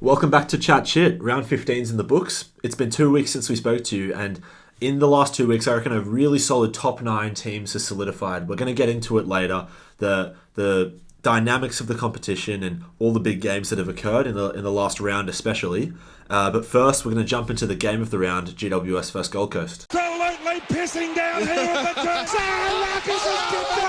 Welcome back to Chatchit. Round 15's in the books. It's been 2 weeks since we spoke to you, and in the last 2 weeks, I reckon a really solid top 9 teams has solidified. We're going to get into it later. The dynamics of the competition and all the big games that have occurred in the last round, especially. But first, we're going to jump into the game of the round: GWS vs Gold Coast. Absolutely pissing down here at the top.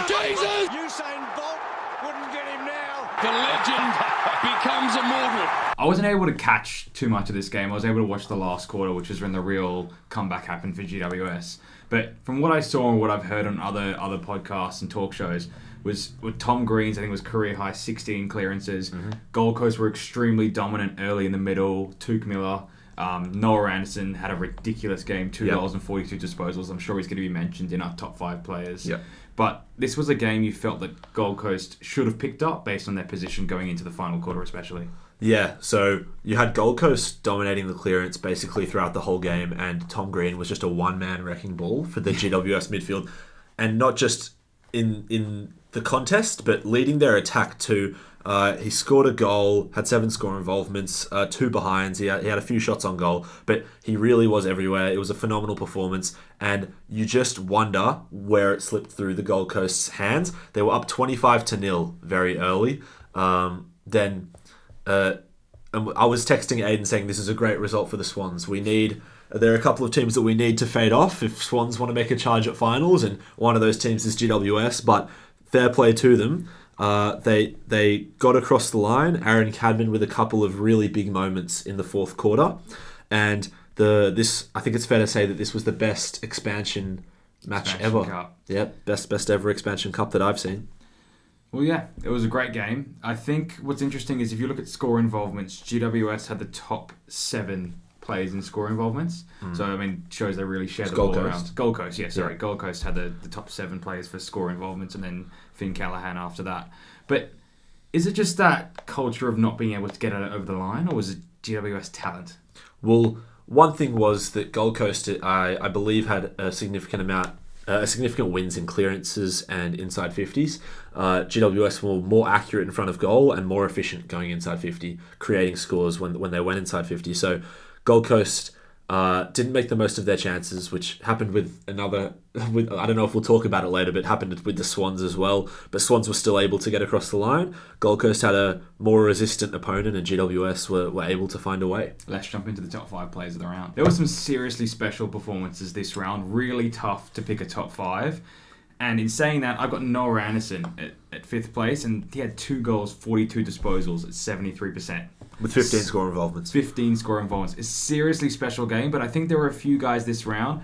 Jesus! Usain Bolt wouldn't get him now. The legend becomes immortal. I wasn't able to catch too much of this game. I was able to watch the last quarter, which is when the real comeback happened for GWS. But from what I saw and what I've heard on other podcasts and talk shows, was with Tom Green's, I think it was career high 16 clearances. Mm-hmm. Gold Coast were extremely dominant early in the middle. Tuke Miller, Noah Anderson had a ridiculous game, 2 goals and 42 disposals. I'm sure he's going to be mentioned in our top 5 players. Yep. But this was a game you felt that Gold Coast should have picked up based on their position going into the final quarter especially. Yeah, so you had Gold Coast dominating the clearance basically throughout the whole game, and Tom Green was just a one-man wrecking ball for the GWS midfield. And not just in the contest, but leading their attack too. He scored a goal, had 7 score involvements, 2 behinds. He had a few shots on goal, but he really was everywhere. It was a phenomenal performance, and you just wonder where it slipped through the Gold Coast's hands. They were up 25-0 very early. I was texting Aiden saying this is a great result for the Swans. There are a couple of teams that we need to fade off if Swans want to make a charge at finals, and one of those teams is GWS, but fair play to them. They got across the line. Aaron Cadman with a couple of really big moments in the fourth quarter, and I think it's fair to say that this was the best expansion match ever. Cup. Yep, best ever expansion cup that I've seen. Well, yeah, it was a great game. I think what's interesting is if you look at score involvements, GWS had the top 7 players in score involvements. So, I mean, shows they really shared the ball around. Gold Coast, yeah, sorry. Yeah. Gold Coast had the top 7 players for score involvements, and then Finn Callaghan after that. But is it just that culture of not being able to get it over the line, or was it GWS talent? Well, one thing was that Gold Coast, I believe, had a significant wins in clearances and inside 50s. GWS were more accurate in front of goal and more efficient going inside 50, creating scores when they went inside 50. So Gold Coast didn't make the most of their chances, which happened with I don't know if we'll talk about it later, but happened with the Swans as well. But Swans were still able to get across the line. Gold Coast had a more resistant opponent, and GWS were able to find a way. Let's jump into the top 5 players of the round. There were some seriously special performances this round. Really tough to pick a top 5. And in saying that, I've got Noah Anderson at 5th place, and he had 2 goals, 42 disposals at 73%. With 15 score involvements. 15 score involvements. It's a seriously special game, but I think there were a few guys this round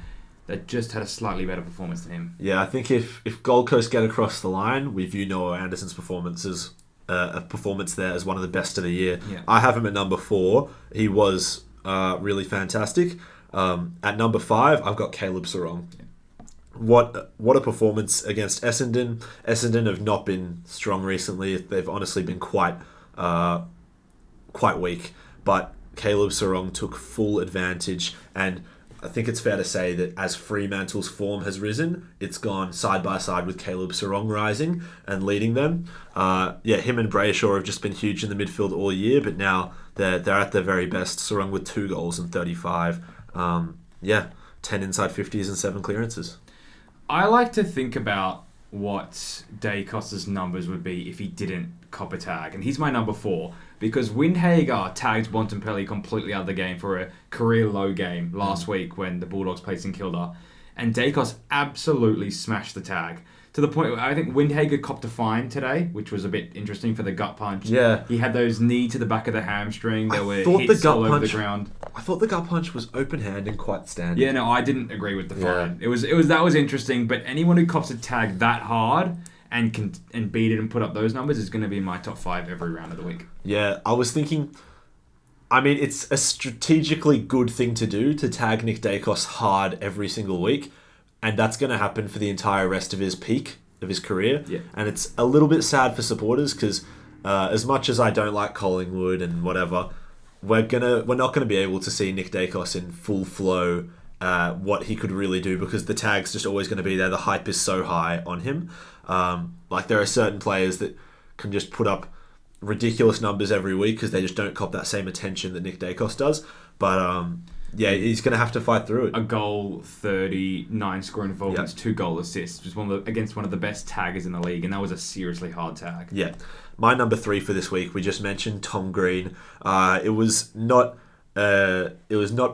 that just had a slightly better performance than him. Yeah, I think if Gold Coast get across the line, we view Noah Anderson's performance as a performance there as one of the best of the year. Yeah. I have him at number 4. He was really fantastic. At number 5, I've got Caleb Sarong. Yeah. What a performance against Essendon. Essendon have not been strong recently. They've honestly been quite weak. But Caleb Sarong took full advantage, and I think it's fair to say that as Fremantle's form has risen, it's gone side by side with Caleb Sarong rising and leading them. Him and Brayshaw have just been huge in the midfield all year, but now they're at their very best. Sarong with 2 goals and 35. 10 inside 50s and 7 clearances. I like to think about what Dacos's numbers would be if he didn't cop a tag. And he's my number 4 because Windhager tagged Bontempelli completely out of the game for a career low game last week when the Bulldogs played St Kilda. And Dacos absolutely smashed the tag to the point where I think Windhager copped a fine today, which was a bit interesting for the gut punch. Yeah. He had those knee to the back of the hamstring. There were hits all over the ground. I thought the gut punch was open hand and quite standard. Yeah, no, I didn't agree with the fine. Yeah. That was interesting, but anyone who cops a tag that hard and beat it and put up those numbers is going to be in my top 5 every round of the week. Yeah, I was thinking, I mean, it's a strategically good thing to do to tag Nick Dacos hard every single week, and that's going to happen for the entire rest of his peak of his career. Yeah. And it's a little bit sad for supporters because as much as I don't like Collingwood and whatever, we're not gonna be able to see Nick Dacos in full flow, what he could really do, because the tag's just always going to be there. The hype is so high on him. There are certain players that can just put up ridiculous numbers every week because they just don't cop that same attention that Nick Dacos does. But yeah, he's going to have to fight through it. A goal, 39 scoring involvements, 2 goal assists. It was against one of the best taggers in the league, and that was a seriously hard tag. Yeah. My number 3 for this week, we just mentioned Tom Green. It was not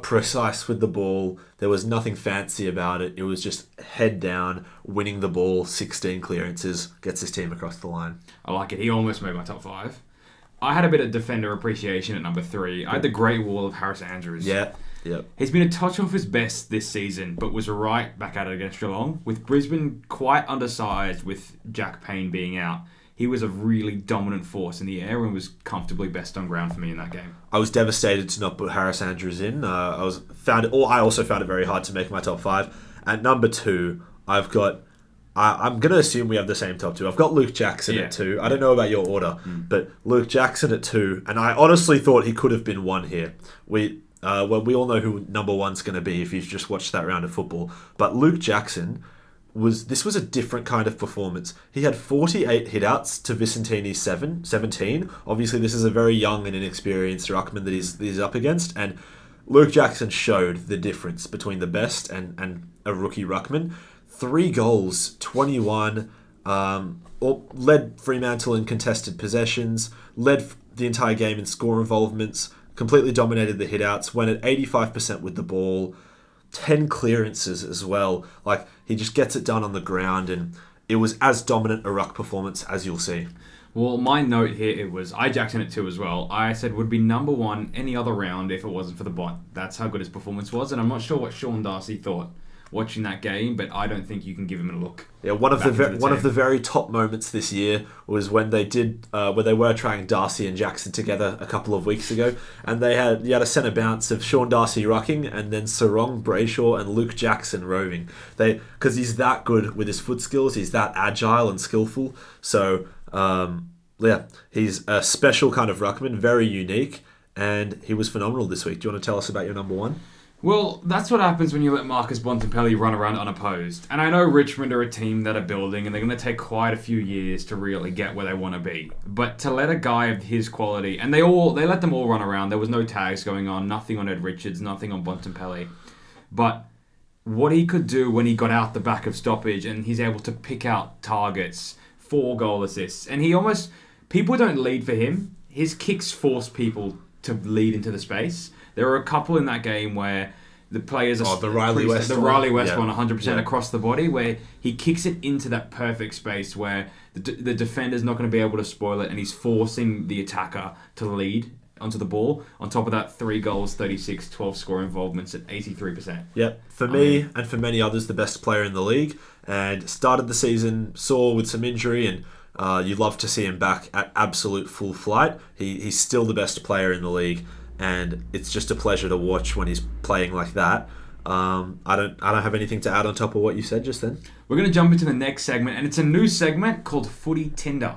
precise with the ball. There was nothing fancy about it. It was just head down, winning the ball, 16 clearances, gets his team across the line. I like it. He almost made my top 5. I had a bit of defender appreciation at number 3. I had the great wall of Harris Andrews. Yeah. Yep. He's been a touch off his best this season, but was right back at it against Geelong. With Brisbane quite undersized with Jack Payne being out, he was a really dominant force in the air and was comfortably best on ground for me in that game. I was devastated to not put Harris Andrews in. I also found it very hard to make my top 5. At number 2, I'm going to assume we have the same top 2. I've got Luke Jackson at 2. I don't know about your order, but Luke Jackson at 2, and I honestly thought he could have been 1 here. We all know who number 1's going to be if you've just watched that round of football. But Luke Jackson this was a different kind of performance. He had 48 hitouts to Vicentini's 17. Obviously, this is a very young and inexperienced ruckman that he's up against, and Luke Jackson showed the difference between the best and a rookie ruckman. 3 goals, 21, led Fremantle in contested possessions, led the entire game in score involvements, completely dominated the hitouts, went at 85% with the ball, 10 clearances as well. Like, he just gets it done on the ground, and it was as dominant a ruck performance as you'll see. Well, my note here, I Jackson at 2 as well. I said would be number 1 any other round if it wasn't for the bot. That's how good his performance was, and I'm not sure what Sean Darcy thought watching that game, but I don't think you can give him a look. Yeah, one of the very top moments this year was when they were trying Darcy and Jackson together a couple of weeks ago, and you had a centre bounce of Sean Darcy rucking and then Sarong, Brayshaw and Luke Jackson roving. Because he's that good with his foot skills, he's that agile and skillful. So he's a special kind of ruckman, very unique, and he was phenomenal this week. Do you want to tell us about your number 1? Well, that's what happens when you let Marcus Bontempelli run around unopposed. And I know Richmond are a team that are building, and they're going to take quite a few years to really get where they want to be. But to let a guy of his quality, and they let them all run around. There was no tags going on, nothing on Ed Richards, nothing on Bontempelli. But what he could do when he got out the back of stoppage, and he's able to pick out targets, 4 goal assists, and people don't lead for him. His kicks force people to lead into the space. There were a couple in that game where the players are... the Riley West one. The Riley West one, 100% across the body, where he kicks it into that perfect space where the defender's not going to be able to spoil it, and he's forcing the attacker to lead onto the ball. On top of that, 3 goals, 36, 12 score involvements at 83%. Yep. For me and for many others, the best player in the league, and started the season sore with some injury, and you'd love to see him back at absolute full flight. He's still the best player in the league, and it's just a pleasure to watch when he's playing like that. I don't have anything to add on top of what you said just then. We're going to jump into the next segment, and it's a new segment called Footy Tinder.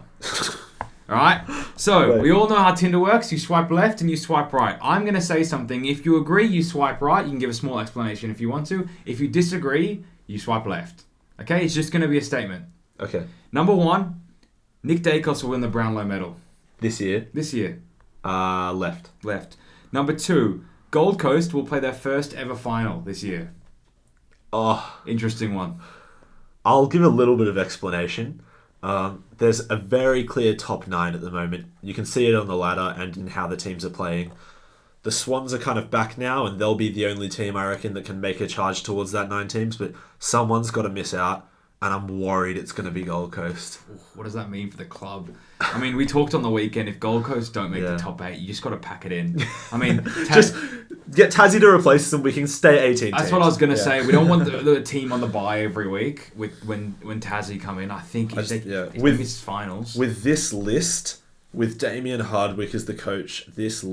Alright? So, we all know how Tinder works. You swipe left and you swipe right. I'm going to say something. If you agree, you swipe right. You can give a small explanation if you want to. If you disagree, you swipe left. Okay? It's just going to be a statement. Okay. Number 1, Nick Dacos will win the Brownlow medal. This year? Left. Number 2, Gold Coast will play their first ever final this year. Oh. Interesting one. I'll give a little bit of explanation. There's a very clear top 9 at the moment. You can see it on the ladder and in how the teams are playing. The Swans are kind of back now, and they'll be the only team, I reckon, that can make a charge towards that 9 teams, but someone's got to miss out, and I'm worried it's going to be Gold Coast. What does that mean for the club? I mean, we talked on the weekend, if Gold Coast don't make the top 8, you just got to pack it in. I mean... just get Tassie to replace them, we can stay 18 That's teams. what I was going to say. We don't want the team on the bye every week when Tassie come in. I think his finals. With this list, with Damien Hardwick as the coach, this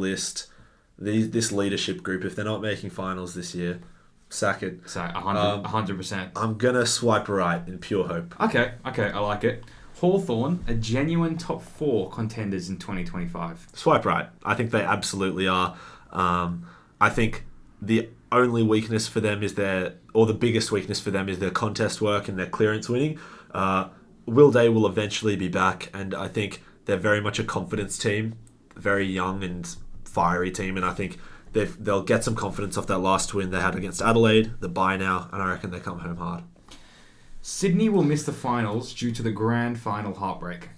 leadership group, if they're not making finals this year... Sack it. 100%. I'm going to swipe right in pure hope. Okay, I like it. Hawthorn, a genuine top 4 contenders in 2025. Swipe right. I think they absolutely are. I think the only weakness for them the biggest weakness for them is their contest work and their clearance winning. Will Day will eventually be back, and I think they're very much a confidence team, very young and fiery team, and I think they'll get some confidence off that last win they had against Adelaide. The bye now, and I reckon they come home hard. Sydney will miss the finals due to the grand final heartbreak.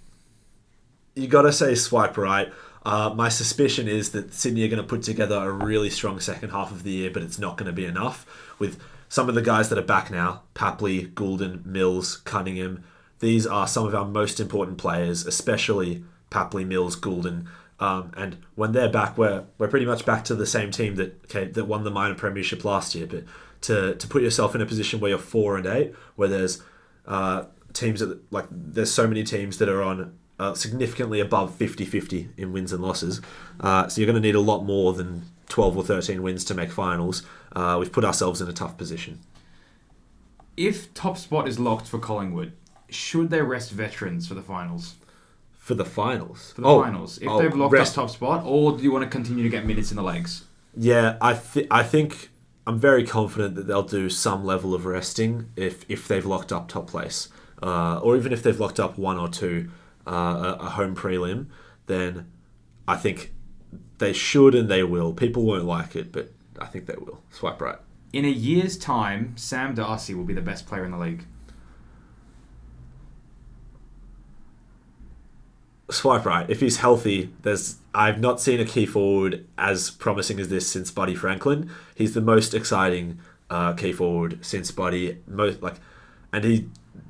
You got to say swipe right. My suspicion is that Sydney are going to put together a really strong second half of the year, but it's not going to be enough. With some of the guys that are back now, Papley, Goulden, Mills, Cunningham, these are some of our most important players, especially Papley, Mills, Goulden. And when they're back, we're pretty much back to the same team that won the minor premiership last year. But to put yourself in a position where you're 4-8, where there's teams that there's so many teams that are on significantly above 50-50 in wins and losses. So you're going to need a lot more than 12 or 13 wins to make finals. We've put ourselves in a tough position. If top spot is locked for Collingwood, should they rest veterans for the finals? For the finals? For the finals. If they've locked up top spot, or do you want to continue to get minutes in the legs? Yeah, I think I'm very confident that they'll do some level of resting if they've locked up top place. Or even if they've locked up one or two, a home prelim, then I think they should and they will. People won't like it, but I think they will. Swipe right. In a year's time, Sam Darcy will be the best player in the league. Swipe right. If he's healthy, I've not seen a key forward as promising as this since Buddy Franklin. He's the most exciting key forward since Buddy. And he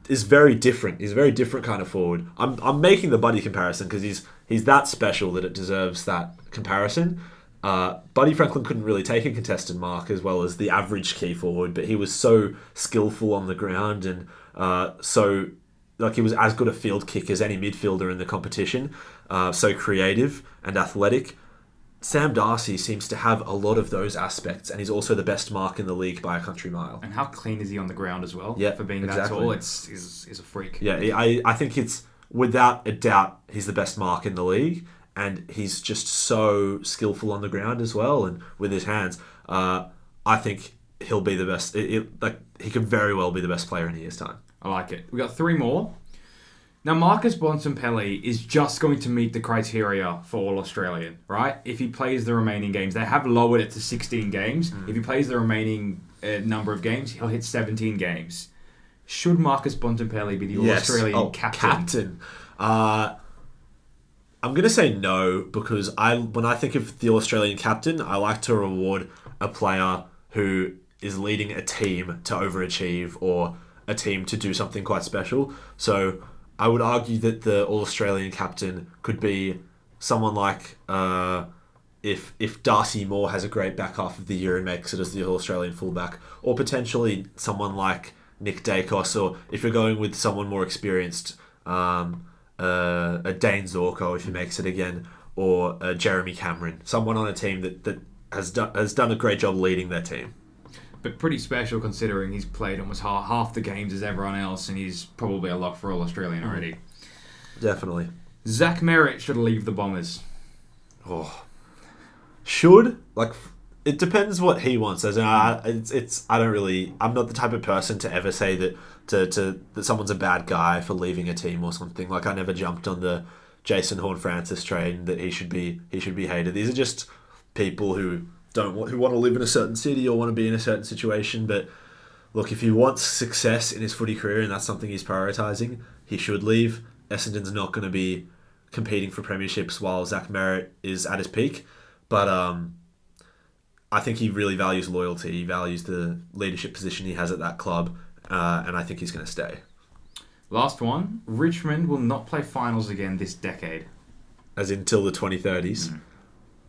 is very different. He's a very different kind of forward. I'm making the Buddy comparison because he's that special that it deserves that comparison. Buddy Franklin couldn't really take a contested mark as well as the average key forward, but he was so skillful on the ground and he was as good a field kick as any midfielder in the competition. So creative and athletic. Sam Darcy seems to have a lot of those aspects, and he's also the best mark in the league by a country mile. And how clean is he on the ground as well? Yeah, for being exactly. that tall, he's a freak. Yeah, I think it's without a doubt he's the best mark in the league, and he's just so skillful on the ground as well, and with his hands. I think he'll be the best. He could very well be the best player in a year's time. I like it. We got 3 more. Now, Marcus Bontempelli is just going to meet the criteria for All-Australian, right? If he plays the remaining games. They have lowered it to 16 games. If he plays the remaining number of games, he'll hit 17 games. Should Marcus Bontempelli be the All-Australian captain? I'm going to say no, because when I think of the Australian captain, I like to reward a player who is leading a team to overachieve or a team to do something quite special. So I would argue that the All-Australian captain could be someone like if Darcy Moore has a great back half of the year and makes it as the All-Australian fullback, or potentially someone like Nick Dacos, or if you're going with someone more experienced, a Dane Zorko if he makes it again, or Jeremy Cameron, someone on a team that has done a great job leading their team. But pretty special considering he's played almost half the games as everyone else, and he's probably a lock for All-Australian already. Definitely. Zach Merritt should leave the Bombers. Should? It depends what he wants. I'm not the type of person to ever say that someone's a bad guy for leaving a team or something. I never jumped on the Jason Horne-Francis train that he should be hated. These are just people who want to live in a certain city or want to be in a certain situation. But look, if he wants success in his footy career and that's something he's prioritising, he should leave. Essendon's not going to be competing for premierships while Zach Merritt is at his peak. But I think he really values loyalty. He values the leadership position he has at that club. And I think he's going to stay. Last one. Richmond will not play finals again this decade. As until the 2030s.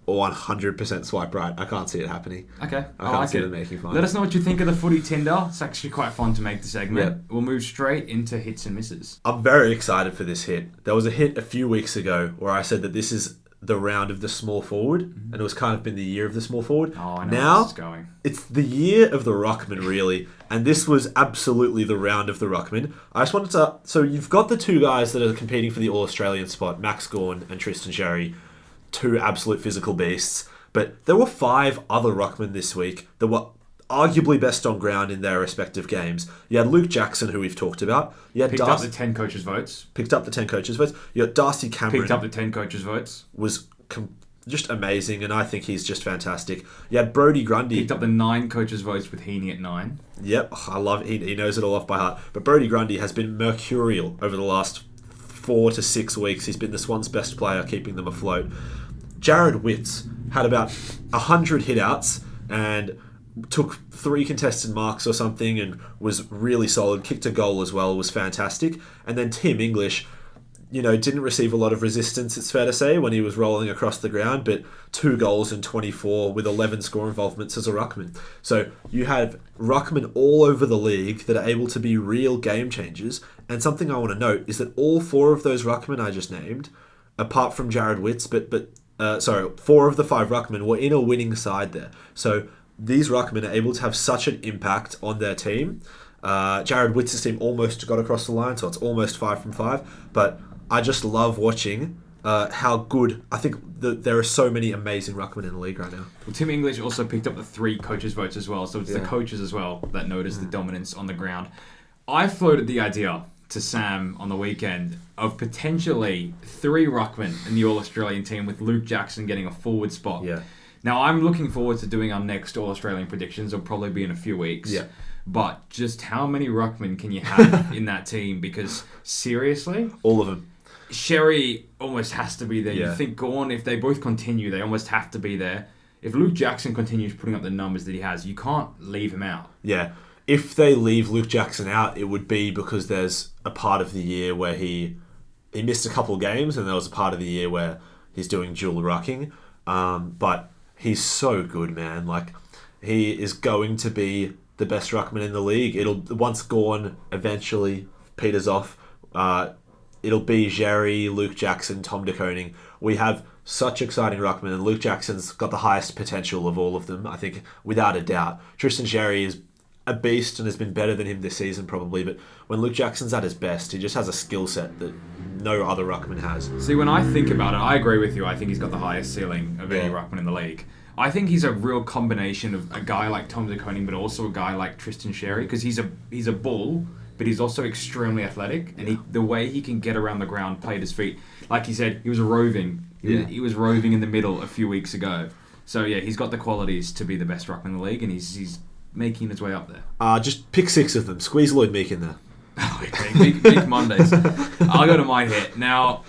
100% swipe right. I can't see it happening. Okay, I can't see them making finals. Let us know what you think of the Footy Tinder. It's actually quite fun to make the segment. Yep. We'll move straight into hits and misses. I'm very excited for this hit. There was a hit a few weeks ago where I said that this is the round of the small forward, and it was kind of been the year of the small forward. Oh, I know now, where this is going. It's the year of the ruckman, really, and this was absolutely the round of the ruckman. I just wanted to... So you've got the two guys that are competing for the All-Australian spot, Max Gawn and Tristan Xerri, two absolute physical beasts. But there were 5 other ruckmen this week that were arguably best on ground in their respective games. You had Luke Jackson, who we've talked about. You had Picked up the 10 coaches' votes. Picked up the 10 coaches' votes. You got Darcy Cameron. Picked up the 10 coaches' votes. Was just amazing, and I think he's just fantastic. You had Brodie Grundy. Picked up the 9 coaches' votes with Heaney at 9. Yep, I love it. He knows it all off by heart. But Brodie Grundy has been mercurial over the last 4 to 6 weeks. He's been the Swans' best player, keeping them afloat. Jared Witts had about 100 hit-outs and took 3 contested marks or something and was really solid. Kicked a goal as well, was fantastic. And then Tim English, didn't receive a lot of resistance, it's fair to say, when he was rolling across the ground, but 2 goals in 24 with 11 score involvements as a ruckman. So you have ruckmen all over the league that are able to be real game changers. And something I want to note is that all 4 of those ruckmen I just named, apart from Jared Witts, 4 of the 5 ruckmen were in a winning side there. So these ruckmen are able to have such an impact on their team. Jared Witts' team almost got across the line, so it's almost 5 from 5. But I just love watching how good. I think there are so many amazing ruckmen in the league right now. Well, Tim English also picked up the 3 coaches' votes as well, so it's the coaches as well that noticed the dominance on the ground. I floated the idea to Sam on the weekend of potentially 3 ruckmen in the All-Australian team, with Luke Jackson getting a forward spot. Yeah. Now, I'm looking forward to doing our next All-Australian predictions. It'll probably be in a few weeks. Yeah. But just how many ruckmen can you have in that team? Because, seriously? All of them. Sherry almost has to be there. Yeah. You think Gawn, if they both continue, they almost have to be there. If Luke Jackson continues putting up the numbers that he has, you can't leave him out. Yeah. If they leave Luke Jackson out, it would be because there's a part of the year where he missed a couple of games, and there was a part of the year where he's doing dual rucking. But he's so good, man. Like, he is going to be the best ruckman in the league. Once Gawn eventually peters off, it'll be Jerry, Luke Jackson, Tom De Koning. We have such exciting ruckmen, and Luke Jackson's got the highest potential of all of them, I think, without a doubt. Tristan Xerri is a beast and has been better than him this season probably, but when Luke Jackson's at his best, he just has a skill set that no other ruckman has. See, when I think about it, I agree with you. I think he's got the highest ceiling of any ruckman in the league. I think he's a real combination of a guy like Tom De Koning, but also a guy like Tristan Xerri, because he's a bull, but he's also extremely athletic, and the way he can get around the ground, play at his feet. Like he said, he was roving. He was roving in the middle a few weeks ago. So yeah, he's got the qualities to be the best ruckman in the league, and he's making his way up there. Just pick 6 of them. Squeeze Lloyd Meek in there. Big Mondays. I'll go to mine here. Now,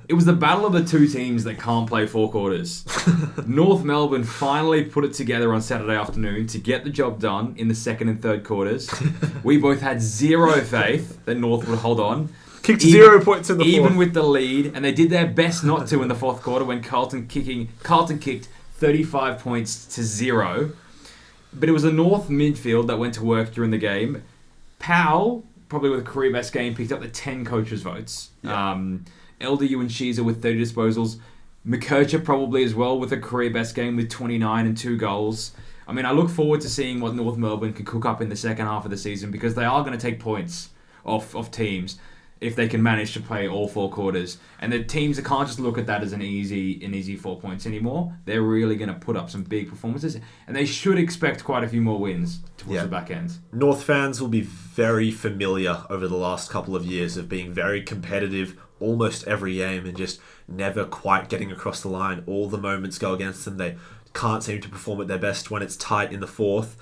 it was the battle of the 2 teams that can't play 4 quarters. North Melbourne finally put it together on Saturday afternoon to get the job done in the 2nd and 3rd quarters. We both had 0 faith that North would hold on. Kicked 0 points in the 4th. Even with the lead, and they did their best not to in the 4th quarter when Carlton kicked 35 points to 0. But it was the North midfield that went to work during the game. Powell, probably with a career best game, picked up the 10 coaches' votes. Yeah. LDU and Sheezer with 30 disposals. McKercher probably as well with a career best game with 29 and 2 goals. I mean, I look forward to seeing what North Melbourne can cook up in the second half of the season, because they are going to take points off teams if they can manage to play all 4 quarters. And the teams that can't just look at that as an easy 4 points anymore. They're really going to put up some big performances, and they should expect quite a few more wins towards the back end. North fans will be very familiar over the last couple of years of being very competitive almost every game and just never quite getting across the line. All the moments go against them. They can't seem to perform at their best when it's tight in the 4th.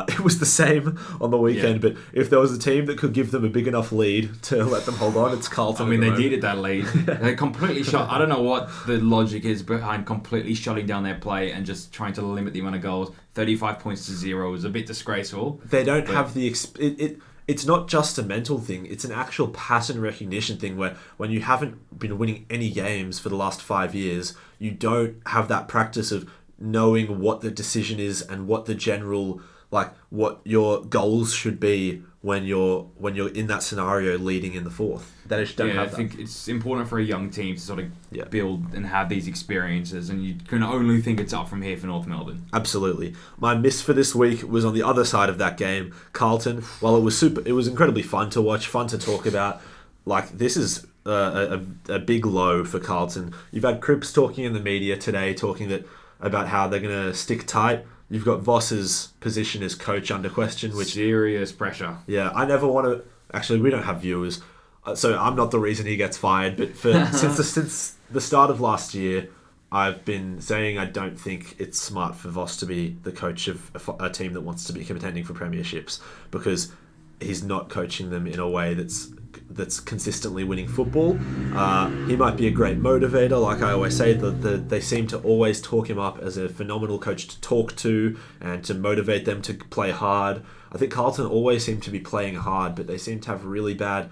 It was the same on the weekend, but if there was a team that could give them a big enough lead to let them hold on, it's Carlton. I mean, they needed that lead. They completely shut. I don't know what the logic is behind completely shutting down their play and just trying to limit the amount of goals. 35 points to 0 is a bit disgraceful. They don't have the... It's not just a mental thing, it's an actual pattern recognition thing where when you haven't been winning any games for the last 5 years, you don't have that practice of knowing what the decision is and what the general, what your goals should be when you're in that scenario leading in the 4th. They just don't have that. I think it's important for a young team to sort of build and have these experiences, and you can only think it's up from here for North Melbourne. Absolutely. My miss for this week was on the other side of that game, Carlton. While it was incredibly fun to watch, fun to talk about. This is a big low for Carlton. You've had Cripps talking in the media today, talking about how they're going to stick tight. you've got Voss's position as coach under question, which serious pressure. Yeah, I never want to. Actually, we don't have viewers, so I'm not the reason he gets fired. But since the start of last year, I've been saying I don't think it's smart for Voss to be the coach of a team that wants to be contending for premierships, because he's not coaching them in a way that's consistently winning football. He might be a great motivator, like I always say. They seem to always talk him up as a phenomenal coach to talk to and to motivate them to play hard. I think Carlton always seem to be playing hard, but they seem to have a really bad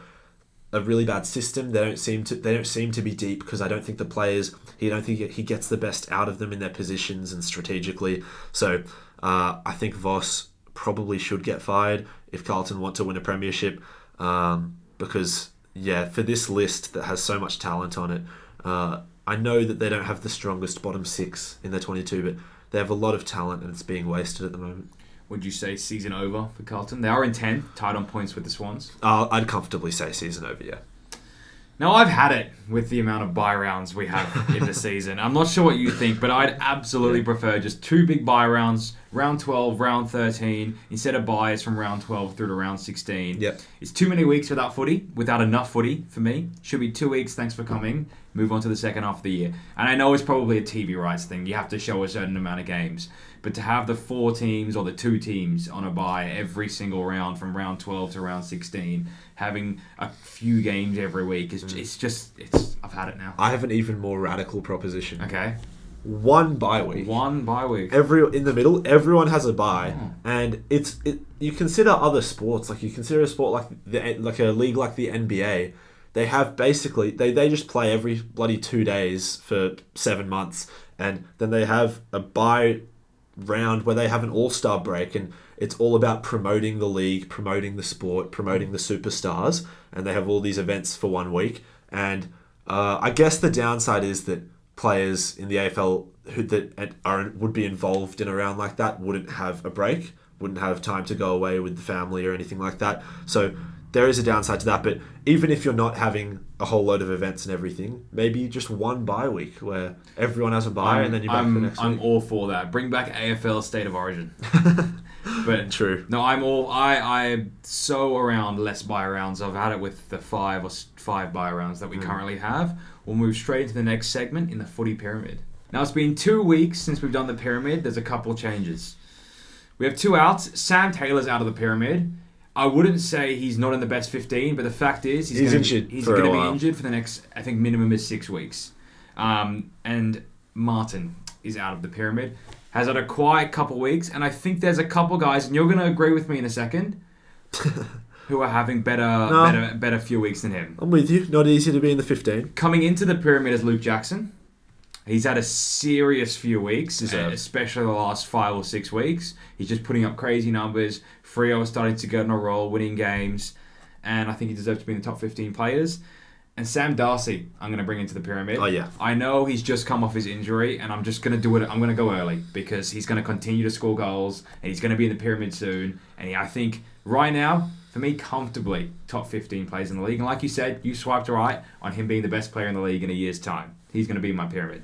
system. They don't seem to be deep, because I don't think the players. I don't think he gets the best out of them in their positions and strategically. So I think Voss probably should get fired if Carlton want to win a premiership. Because for this list that has so much talent on it, I know that they don't have the strongest bottom six in their 22, but they have a lot of talent and it's being wasted at the moment. Would you say season over for Carlton? They are in 10th, tied on points with the Swans. I'd comfortably say season over, yeah. Now, I've had it with the amount of bye rounds we have in the season. I'm not sure what you think, but I'd absolutely prefer just 2 big bye rounds, round 12, round 13, instead of byes from round 12 through to round 16. Yep. It's too many weeks without footy, without enough footy for me. Should be 2 weeks, thanks for coming. Move on to the second half of the year. And I know it's probably a TV rights thing. You have to show a certain amount of games. But to have the 4 teams or the 2 teams on a bye every single round from round 12 to round 16, having a few games every week, I've had it now. I have an even more radical proposition. Okay. 1 bye week. 1 bye week. In the middle, everyone has a bye, and you consider other sports, like you consider a sport like a league like the NBA. They have basically they just play every bloody 2 days for 7 months, and then they have a bye round where they have an all-star break, and it's all about promoting the league, promoting the sport, promoting the superstars, and they have all these events for 1 week. And I guess the downside is that players in the AFL would be involved in a round like that wouldn't have a break, wouldn't have time to go away with the family or anything like that. So there is a downside to that, but even if you're not having a whole load of events and everything, maybe just 1 bye week where everyone has a bye and then you're back for next week. I'm all for that. Bring back AFL State of Origin. But true. No, I'm so around less bye rounds. I've had it with the 5 bye rounds that we currently have. We'll move straight into the next segment in the Footy Pyramid. Now, it's been 2 weeks since we've done the pyramid. There's a couple changes. We have 2 outs. Sam Taylor's out of the pyramid. I wouldn't say he's not in the best 15, but the fact is he's going to be injured for the next, I think, minimum is 6 weeks. And Martin is out of the pyramid. Has had a quiet couple weeks, and I think there's a couple guys, and you're going to agree with me in a second, who are having better few weeks than him. I'm with you. Not easy to be in the 15. Coming into the pyramid is Luke Jackson. He's had a serious few weeks, especially the last 5 or 6 weeks. He's just putting up crazy numbers. Freo is starting to get on a roll, winning games, and I think he deserves to be in the top 15 players. And Sam Darcy, I'm going to bring into the pyramid. Oh, yeah. I know he's just come off his injury, and I'm just going to do it. I'm going to go early because he's going to continue to score goals, and he's going to be in the pyramid soon. And I think right now, for me, comfortably, top 15 players in the league. And like you said, you swiped right on him being the best player in the league in a year's time. He's going to be in my pyramid.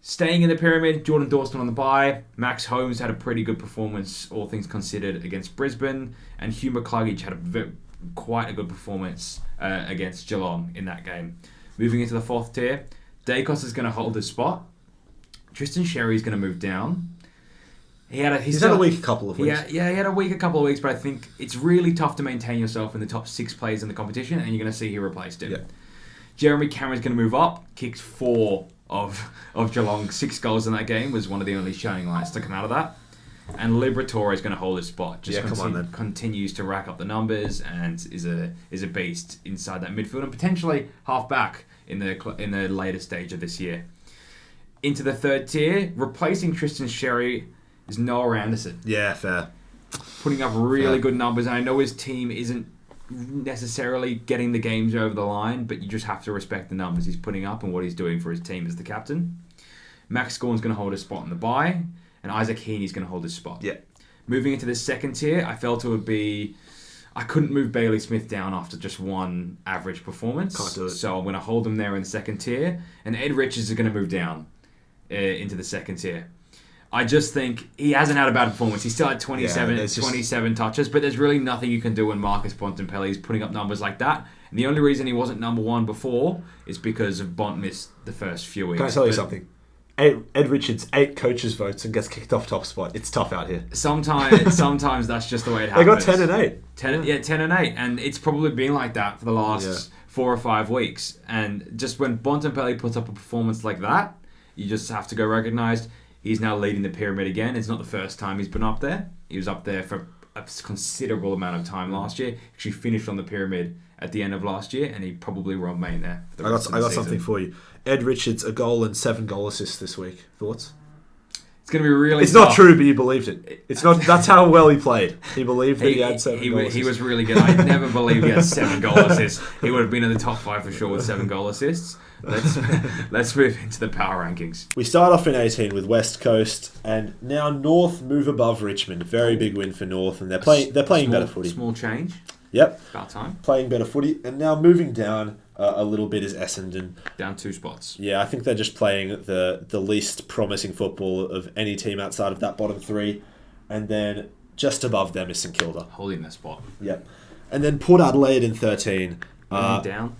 Staying in the pyramid, Jordan Dawson on the bye. Max Holmes had a pretty good performance, all things considered, against Brisbane. And Hugh McCluggage had quite a good performance against Geelong in that game. Moving into the 4th tier, Dacos is going to hold his spot. Tristan Sherry is going to move down. He's had a week, a couple of weeks. Yeah, he had a week, a couple of weeks, but I think it's really tough to maintain yourself in the top 6 players in the competition, and you're going to see who replaced him. Yeah. Jeremy Cameron's going to move up, kicked 4 of Geelong, 6 goals in that game, was one of the only shining lights to come out of that. And Liberatore is going to hold his spot. Continues to rack up the numbers and is a beast inside that midfield and potentially half back in the later stage of this year. Into the 3rd tier, replacing Tristan Sherry is Noah Anderson. Yeah, fair. Putting up really good numbers, and I know his team isn't necessarily getting the games over the line, but you just have to respect the numbers he's putting up and what he's doing for his team as the captain. Max Gawn's going to hold his spot in the bye, and Isaac Heaney's going to hold his spot. Yeah. Moving into the 2nd tier, I felt it would be... I couldn't move Bailey Smith down after just 1 average performance. Can't do it. So I'm going to hold him there in the 2nd tier, and Ed Richards is going to move down into the 2nd tier. I just think he hasn't had a bad performance. He's still at 27 touches, but there's really nothing you can do when Marcus Bontempelli is putting up numbers like that. And the only reason he wasn't number one before is because of Bont missed the first few weeks. Can I tell you something? Ed Richards, 8 coaches votes and gets kicked off top spot. It's tough out here. Sometimes that's just the way it happens. They got 10 and 8. 10 and 8. And it's probably been like that for the last 4 or 5 weeks. And just when Bontempelli puts up a performance like that, you just have to go recognised. He's now leading the pyramid again. It's not the first time he's been up there. He was up there for a considerable amount of time last year. Actually finished on the pyramid at the end of last year, and he probably will remain there for the rest of the season. I got something for you. Ed Richards, a goal and 7 goal assists this week. Thoughts? It's going to be really It's tough. not true, but you believed it. It's not. That's how well he played. He believed that he had 7 goal assists. He was really good. I never believed he had 7 goal assists. He would have been in the top 5 for sure with 7 goal assists. Let's move into the power rankings. We start off in 18 with West Coast, and now North move above Richmond. Very big win for North, and they're playing better footy. Small change. Yep. About time. Playing better footy, and now moving down a little bit is Essendon. Down 2 spots. Yeah, I think they're just playing the least promising football of any team outside of that bottom 3, and then just above them is St Kilda. Holding their spot. Yep. And then Port Adelaide in 13. Down.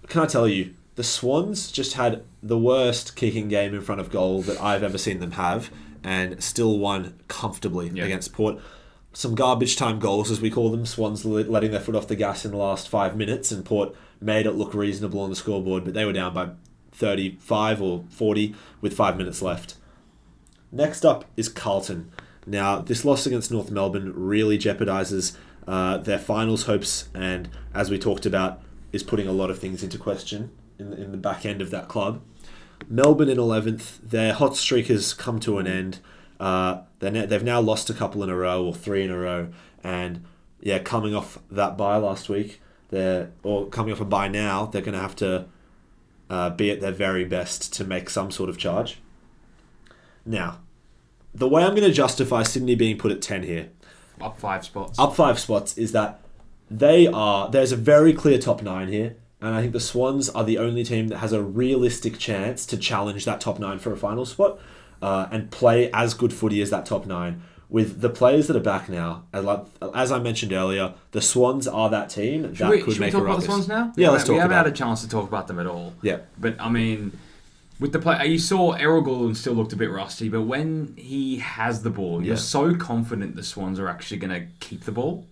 Can I tell you, the Swans just had the worst kicking game in front of goal that I've ever seen them have, and still won comfortably against Port. Some garbage time goals, as we call them. Swans letting their foot off the gas in the last 5 minutes, and Port made it look reasonable on the scoreboard, but they were down by 35 or 40 with 5 minutes left. Next up is Carlton. Now, this loss against North Melbourne really jeopardises their finals hopes, and as we talked about, is putting a lot of things into question in the back end of that club. Melbourne in 11th, their hot streak has come to an end. They've now lost a couple in a row, or 3 in a row, and coming off that bye last week, coming off a bye now, they're going to have to be at their very best to make some sort of charge. Now, the way I'm going to justify Sydney being put at 10 here, up 5 spots. Up 5 spots is that there's a very clear top 9 here. And I think the Swans are the only team that has a realistic chance to challenge that top 9 for a final spot and play as good footy as that top 9. With the players that are back now, as I mentioned earlier, the Swans are that team that could make a ruckus. Should we talk about the Swans now? Yeah, let's talk about it. We haven't had a chance to talk about them at all. Yeah. But, I mean, with the play, you saw Errol Goulden still looked a bit rusty, but when he has the ball, you're so confident the Swans are actually going to keep the ball.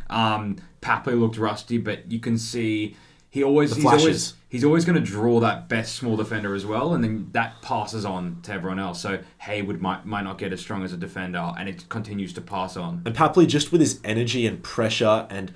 Papley looked rusty, but you can see... He's always going to draw that best small defender as well, and then that passes on to everyone else. So Hayward might not get as strong as a defender, and it continues to pass on. And Papley, just with his energy and pressure and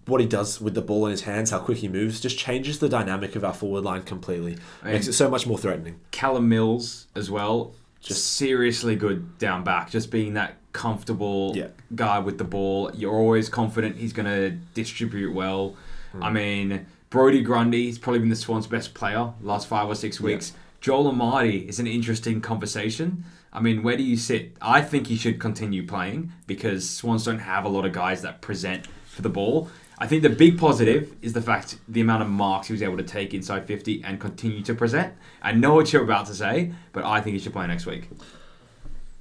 what he does with the ball in his hands, how quick he moves, just changes the dynamic of our forward line completely. Makes it so much more threatening. Callum Mills as well, just seriously good down back, just being that comfortable guy with the ball. You're always confident he's going to distribute well. I mean... Brodie Grundy, he's probably been the Swans' best player last 5 or 6 weeks. Joel Amartey is an interesting conversation. I mean, where do you sit? I think he should continue playing because Swans don't have a lot of guys that present for the ball. I think the big positive is the amount of marks he was able to take inside 50 and continue to present. I know what you're about to say, but I think he should play next week.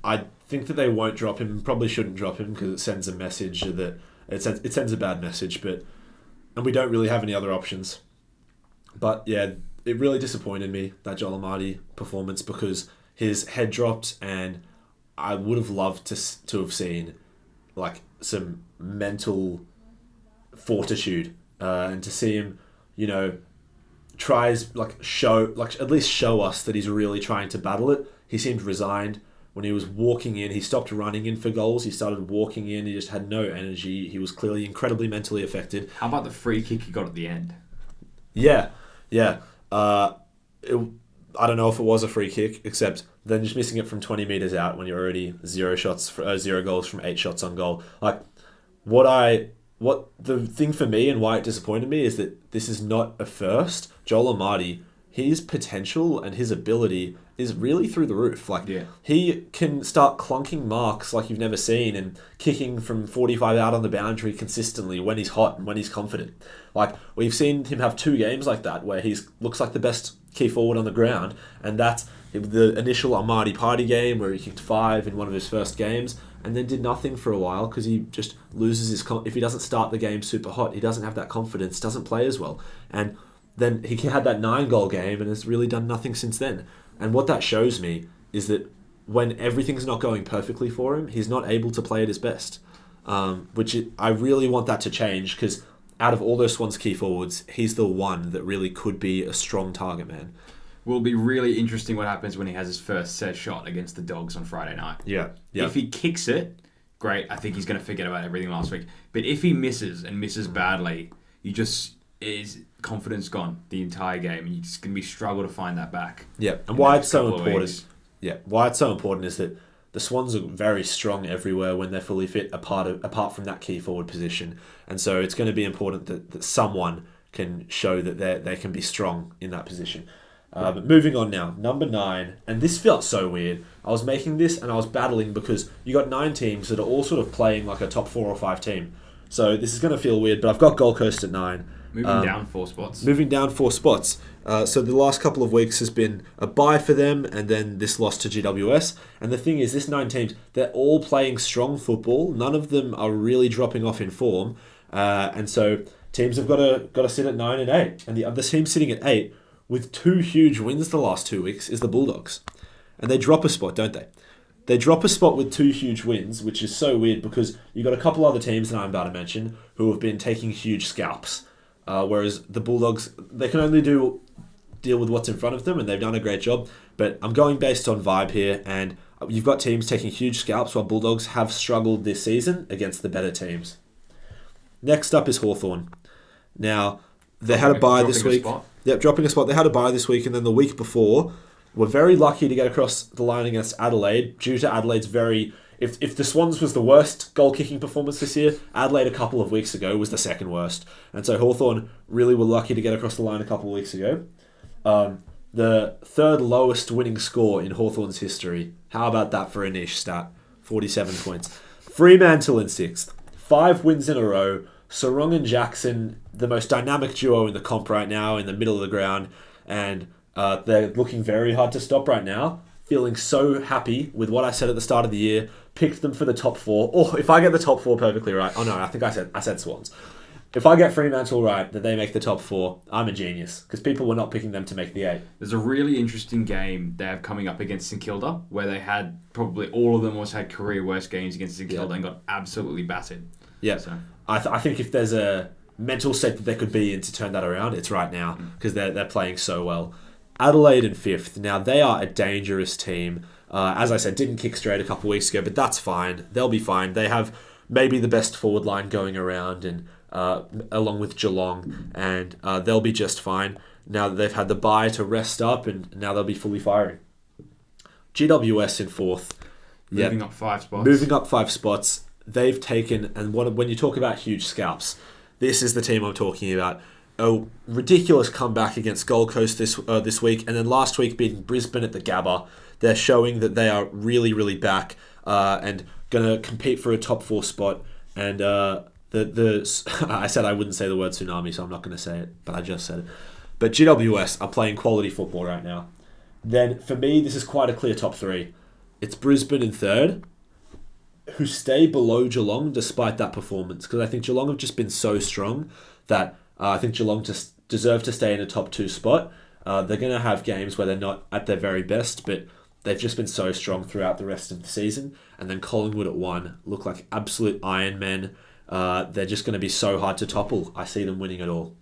I think that they won't drop him. Probably shouldn't drop him because it sends a message that it sends a bad message, and we don't really have any other options. But yeah, it really disappointed me, that Joel Amartey performance, because his head dropped, and I would have loved to have seen like some mental fortitude and to see him, tries at least show us that he's really trying to battle it. He seemed resigned. When he was walking in, he stopped running in for goals. He started walking in. He just had no energy. He was clearly incredibly mentally affected. How about the free kick he got at the end? Yeah. I don't know if it was a free kick, except then just missing it from 20 metres out when you're already 0 goals from 8 shots on goal. Like, what the thing for me and why it disappointed me is that this is not a first. Joel Amartey, his potential and his ability is really through the roof. He can start clunking marks like you've never seen and kicking from 45 out on the boundary consistently when he's hot and when he's confident. We've seen him have 2 games like that where he looks like the best key forward on the ground, and that's The initial Almaty Party game where he kicked 5 in one of his first games, and then did nothing for a while because he just loses his... If he doesn't start the game super hot, he doesn't have that confidence, doesn't play as well. And then he had that 9-goal game and has really done nothing since then. And what that shows me is that when everything's not going perfectly for him, he's not able to play at his best. I really want that to change because out of all those Swans key forwards, he's the one that really could be a strong target man. Will be really interesting what happens when he has his first set shot against the Dogs on Friday night. Yeah. If he kicks it, great. I think he's going to forget about everything last week. But if he misses and misses badly, his confidence gone the entire game, and you're just going to be struggle to find that back. Yeah, and why it's so important. Yeah, why it's so important is that the Swans are very strong everywhere when they're fully fit, apart from that key forward position, and so it's going to be important that someone can show that they can be strong in that position. But moving on now, number 9, and this felt so weird. I was making this and I was battling because you got 9 teams that are all sort of playing like a top 4 or 5 team. So this is going to feel weird, but I've got Gold Coast at 9. Moving down 4 spots. So the last couple of weeks has been a bye for them, and then this loss to GWS. And the thing is, this 9 teams, they're all playing strong football. None of them are really dropping off in form. And so teams have got to sit at 9 and 8. And the other team sitting at 8 with 2 huge wins the last 2 weeks is the Bulldogs. And they drop a spot, don't they? They drop a spot with 2 huge wins, which is so weird because you've got a couple other teams that I'm about to mention who have been taking huge scalps. Whereas the Bulldogs, they can only deal with what's in front of them, and they've done a great job. But I'm going based on vibe here, and you've got teams taking huge scalps while Bulldogs have struggled this season against the better teams. Next up is Hawthorn. Now, they had a bye this week. Yep, dropping a spot. They had a bye this week, and then the week before, were very lucky to get across the line against Adelaide due to Adelaide's very... If the Swans was the worst goal-kicking performance this year, Adelaide a couple of weeks ago was the second worst. And so Hawthorn really were lucky to get across the line a couple of weeks ago. The third lowest winning score in Hawthorn's history. How about that for a niche stat? 47 points. Fremantle in 6th. 5 wins in a row. Sarong and Jackson, the most dynamic duo in the comp right now, in the middle of the ground. And they're looking very hard to stop right now. Feeling so happy with what I said at the start of the year. Picked them for the top 4. Oh, if I get the top 4 perfectly right. Oh no, I think I said Swans. If I get Fremantle right, that they make the top 4, I'm a genius. Because people were not picking them to make the 8. There's a really interesting game they have coming up against St Kilda, where they had probably all of them almost had career worst games against St Kilda and got absolutely battered. Yeah, so. I think if there's a mental state that they could be in to turn that around, it's right now. Because they're playing so well. Adelaide in 5th. Now, they are a dangerous team. As I said, didn't kick straight a couple of weeks ago, but that's fine. They'll be fine. They have maybe the best forward line going around, and along with Geelong, and they'll be just fine. Now that they've had the bye to rest up, and now they'll be fully firing. GWS in 4th. Moving up 5 spots. Moving up 5 spots. They've taken, and when you talk about huge scalps, this is the team I'm talking about. A ridiculous comeback against Gold Coast this week, and then last week beating Brisbane at the Gabba. They're showing that they are really, really back and going to compete for a top 4 spot. And I said I wouldn't say the word tsunami, so I'm not going to say it, but I just said it. But GWS are playing quality football right now. Then for me, this is quite a clear top 3. It's Brisbane in 3rd, who stay below Geelong despite that performance, because I think Geelong have just been so strong that I think Geelong just deserve to stay in a top 2 spot. They're going to have games where they're not at their very best, but they've just been so strong throughout the rest of the season. And then Collingwood at 1 look like absolute Iron Men. They're just going to be so hard to topple. I see them winning it all.